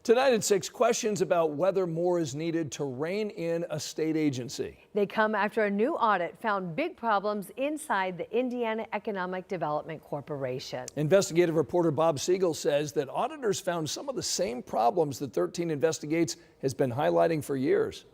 Tonight at 6, questions about whether more is needed to rein in a state agency. They come after a new audit found big problems inside the Indiana Economic Development Corporation. Investigative reporter Bob Siegel says that auditors found some of the same problems that 13 Investigates has been highlighting for years.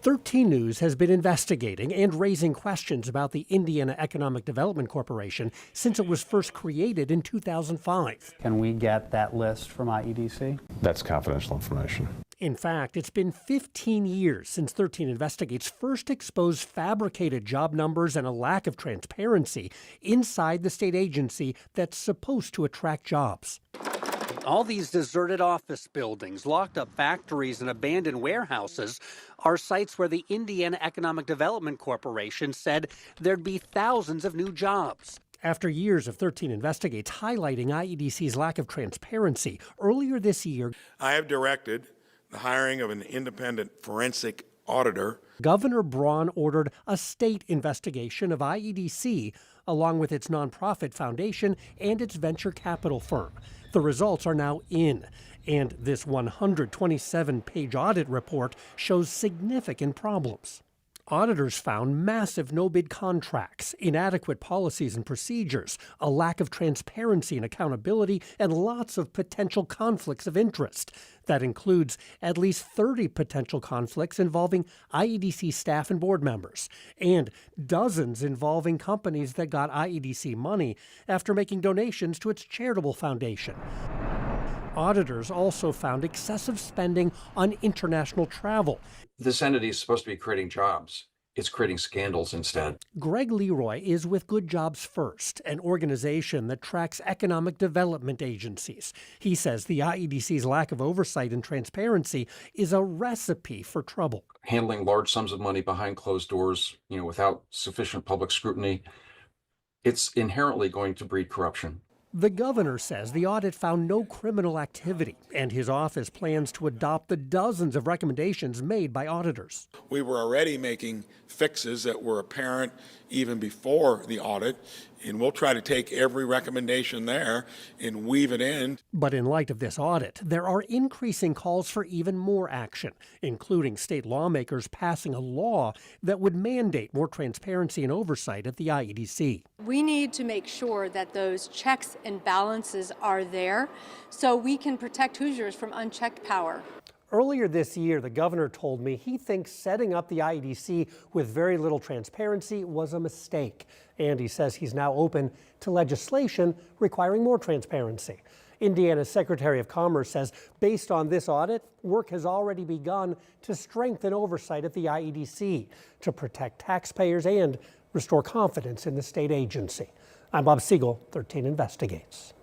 13 News has been investigating and raising questions about the Indiana Economic Development Corporation since it was first created in 2005. Can we get that list from IEDC? That's confidential information. In fact, it's been 15 years since 13 Investigates first exposed fabricated job numbers and a lack of transparency inside the state agency that's supposed to attract jobs. All these deserted office buildings, locked up factories, and abandoned warehouses are sites where the Indiana Economic Development Corporation said there'd be thousands of new jobs. After years of 13 Investigates highlighting IEDC's lack of transparency, earlier this year, I have directed the hiring of an independent forensic auditor. Governor Braun ordered a state investigation of IEDC, along with its nonprofit foundation and its venture capital firm. The results are now in, and this 127-page audit report shows significant problems. Auditors found massive no-bid contracts, inadequate policies and procedures, a lack of transparency and accountability, and lots of potential conflicts of interest. That includes at least 30 potential conflicts involving IEDC staff and board members, and dozens involving companies that got IEDC money after making donations to its charitable foundation. Auditors also found excessive spending on international travel. This entity is supposed to be creating jobs. It's creating scandals instead. Greg Leroy is with Good Jobs First, an organization that tracks economic development agencies. He says the IEDC's lack of oversight and transparency is a recipe for trouble. Handling large sums of money behind closed doors, without sufficient public scrutiny, it's inherently going to breed corruption. The governor says the audit found no criminal activity, and his office plans to adopt the dozens of recommendations made by auditors. We were already making fixes that were apparent even before the audit, and we'll try to take every recommendation there and weave it in. But in light of this audit, there are increasing calls for even more action, including state lawmakers passing a law that would mandate more transparency and oversight at the IEDC. We need to make sure that those checks and balances are there so we can protect Hoosiers from unchecked power. Earlier this year, the governor told me he thinks setting up the IEDC with very little transparency was a mistake. And he says he's now open to legislation requiring more transparency. Indiana's Secretary of Commerce says based on this audit, work has already begun to strengthen oversight at the IEDC to protect taxpayers and restore confidence in the state agency. I'm Bob Siegel, 13 Investigates.